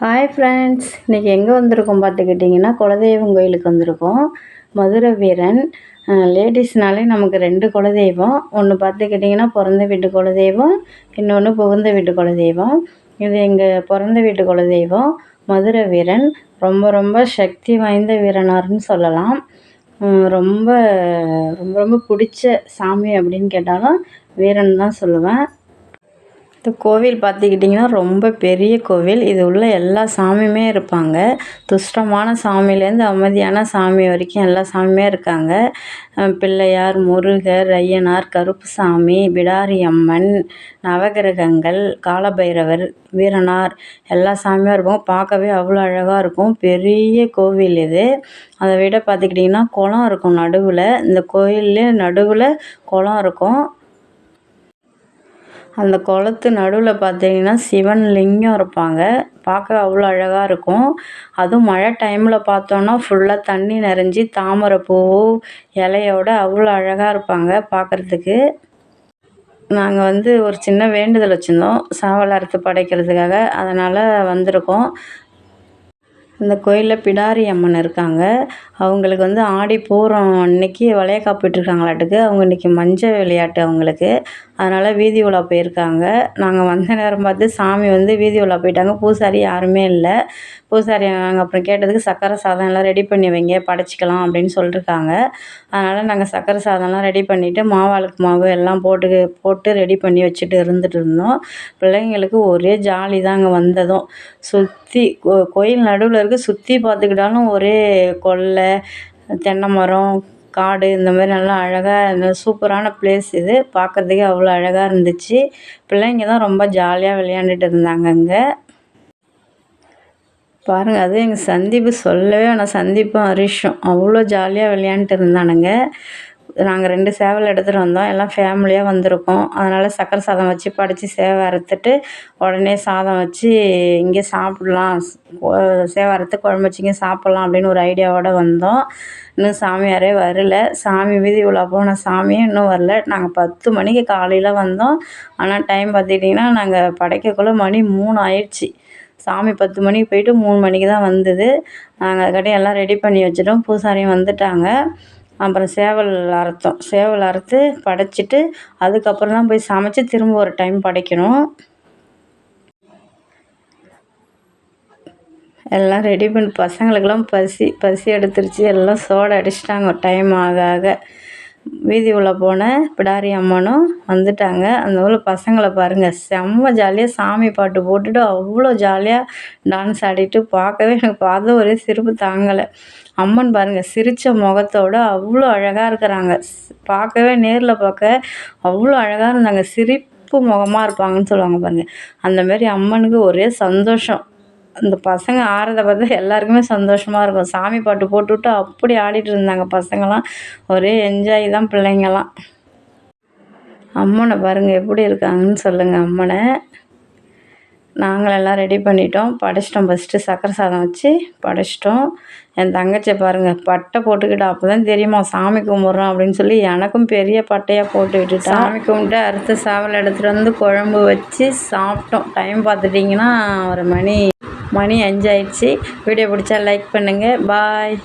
Hi friends, இன்றைக்கி எங்கே வந்திருக்கோம் பார்த்துக்கிட்டிங்கன்னா குலதெய்வம் கோயிலுக்கு வந்திருக்கோம். மதுரை வீரன். லேடிஸ்னாலே நமக்கு 2 குலதெய்வம். ஒன்று பார்த்துக்கிட்டிங்கன்னா பிறந்த வீட்டு குலதெய்வம், இன்னொன்று புகுந்த வீட்டு குலதெய்வம். இது எங்கள் பிறந்த வீட்டு குலதெய்வம் மதுரை வீரன். ரொம்ப ரொம்ப சக்தி வாய்ந்த வீரனார்னு சொல்லலாம். ரொம்ப ரொம்ப ரொம்ப பிடிச்ச சாமி அப்படின்னு கேட்டாலும் வீரன் தான் சொல்லுவேன். இந்த கோவில் பார்த்துக்கிட்டிங்கன்னா ரொம்ப பெரிய கோவில். இது உள்ள எல்லா சாமியுமே இருப்பாங்க. துஷ்டமான சாமியிலேருந்து அமைதியான சாமி வரைக்கும் எல்லா சாமியுமே இருக்காங்க. பிள்ளையார், முருகர், ஐயனார், கருப்புசாமி, பிடாரி அம்மன், நவகிரகங்கள், காலபைரவர், வீரனார் எல்லா சாமியும் இருப்பாங்க. பார்க்கவே அவ்வளோ அழகாக இருக்கும். பெரிய கோவில் இது. அதை விட பார்த்துக்கிட்டிங்கன்னா குளம் இருக்கும் நடுவில். இந்த கோயில்லே நடுவில் குளம் இருக்கும். அந்த குளத்து நடுவில் பார்த்தீங்கன்னா சிவன் லிங்கம் இருப்பாங்க. பார்க்க அவ்வளோ அழகாக இருக்கும். அதுவும் மழை டைமில் பார்த்தோன்னா ஃபுல்லாக தண்ணி நிறைஞ்சி தாமரைப்பூ இலையோட அவ்வளோ அழகாக இருப்பாங்க பார்க்குறதுக்கு. நாங்கள் ஒரு சின்ன வேண்டுதல் வச்சுருந்தோம் சேவல் அறுத்து படைக்கிறதுக்காக. அதனால் வந்திருக்கோம். இந்த கோயிலில் பிடாரி அம்மன் இருக்காங்க. அவங்களுக்கு ஆடி பூரம் அன்னைக்கு வளையக்காப்பு விட்டுருக்காங்களாட்டுக்கு. அவங்க இன்றைக்கி மஞ்சள் விளையாட்டு அவங்களுக்கு. அதனால் வீதி உலா போயிருக்காங்க. நாங்கள் வந்த நேரம் பார்த்து சாமி வீதி உலா போயிட்டாங்க. பூசாரி யாருமே இல்லை. பூசாரி நாங்கள் அப்புறம் கேட்டதுக்கு சக்கரை சாதம் எல்லாம் ரெடி பண்ணி வைங்க, படைச்சிக்கலாம் அப்படின்னு சொல்லியிருக்காங்க. அதனால் நாங்கள் சக்கரை சாதம்லாம் ரெடி பண்ணிவிட்டு மாவாளுக்கு மாவு எல்லாம் போட்டு ரெடி பண்ணி வச்சுட்டு இருந்துகிட்டு இருந்தோம். பிள்ளைங்களுக்கு ஒரே ஜாலி தான் அங்கே வந்ததும். சுற்றி கோயில் நடுவில் சுற்றி பார்த்துக்கிட்டாலும் ஒரே கொல்லை, தென்னை மரம், காடு இந்த மாதிரி நல்லா அழகாக சூப்பரான பிளேஸ் இது. பார்க்குறதுக்கே அவ்வளோ அழகாக இருந்துச்சு. பிள்ளைங்க தான் ரொம்ப ஜாலியாக விளையாண்டுட்டு இருந்தாங்க அங்கே. பாருங்கள், அதுவும் எங்கள் சந்தீப்பு சொல்லவே வேணாம். சந்தீப்பும் ஹரிஷும் அவ்வளோ ஜாலியாக விளையாண்டுட்டு இருந்தானுங்க. நாங்கள் 2 சேவல் எடுத்துகிட்டு வந்தோம். எல்லாம் ஃபேமிலியாக வந்திருக்கோம். அதனால் சக்கரை சாதம் வச்சு படைச்சி சேவை அறுத்துட்டு உடனே சாதம் வச்சு இங்கே சாப்பிட்லாம், சேவை அறுத்து குழம்பு வச்சு இங்கே சாப்பிட்லாம் அப்படின்னு ஒரு ஐடியாவோடு வந்தோம். இன்னும் சாமியாரே வரல. சாமி வீதி உலா போன சாமியும் இன்னும் வரல. நாங்கள் 10 மணிக்கு காலையில் வந்தோம். ஆனால் டைம் பார்த்துக்கிட்டிங்கன்னா நாங்கள் படைக்கக்குள்ளே மணி 3 ஆயிடுச்சு. சாமி 10 மணிக்கு போயிட்டு 3 மணிக்கு தான் வந்தது. நாங்கள் அதுக்காட்டி எல்லாம் ரெடி பண்ணி வச்சுட்டோம். பூசாரியும் வந்துட்டாங்க. அப்புறம் சேவல் அறுத்தோம். சேவல் அறுத்து படைச்சிட்டு அதுக்கப்புறம் தான் போய் சமைச்சு திரும்ப ஒரு டைம் படைக்கணும். எல்லாம் ரெடி பண்ணி பசங்களுக்கெல்லாம் பசி எடுத்துருச்சு. எல்லாம் சோடை அடிச்சிட்டாங்க. டைம் ஆக ஆக வீதி உள்ள போன பிடாரி அம்மனும் வந்துட்டாங்க. அந்த ஊரில் பசங்களை பாருங்கள், செம்ம ஜாலியாக சாமி பாட்டு போட்டுட்டு அவ்வளோ ஜாலியாக டான்ஸ் ஆடிட்டு பார்க்கவே எனக்கு பார்த்து ஒரே சிரிப்பு தாங்கலை. அம்மன் பாருங்கள், சிரித்த முகத்தோடு அவ்வளோ அழகாக இருக்கிறாங்க. பார்க்கவே நேரில் பார்க்க அவ்வளோ அழகாக இருந்தாங்க. சிரிப்பு முகமாக இருப்பாங்கன்னு சொல்லுவாங்க பாருங்கள். அந்தமாரி அம்மனுக்கு ஒரே சந்தோஷம். அந்த பசங்க ஆடுறத பார்த்தா எல்லாருக்குமே சந்தோஷமாக இருக்கும். சாமி பாட்டு போட்டுவிட்டு அப்படி ஆடிட்டு இருந்தாங்க பசங்களாம். ஒரே என்ஜாய் தான் பிள்ளைங்கள்லாம். அம்மனை பாருங்கள் எப்படி இருக்காங்கன்னு சொல்லுங்கள். அம்மனை நாங்களெல்லாம் ரெடி பண்ணிட்டோம், படைச்சிட்டோம். ஃபஸ்ட்டு சக்கரை சாதம் வச்சு படைச்சிட்டோம். என் தங்கச்சியை பாருங்கள், பட்டை போட்டுக்கிட்டு அப்போ தான் தெரியுமா சாமி கும்பிட்றோம் அப்படின்னு சொல்லி எனக்கும் பெரிய பட்டையாக போட்டு விட்டுட்டா. சாமி கும்பிட்டு அறுத்த சேவல் எடுத்துகிட்டு குழம்பு வச்சு சாப்பிட்டோம். டைம் பார்த்துட்டிங்கன்னா ஒரு மணி 5 ஆயிடுச்சு. வீடியோ பிடிச்சா லைக் பண்ணுங்கள். பாய்.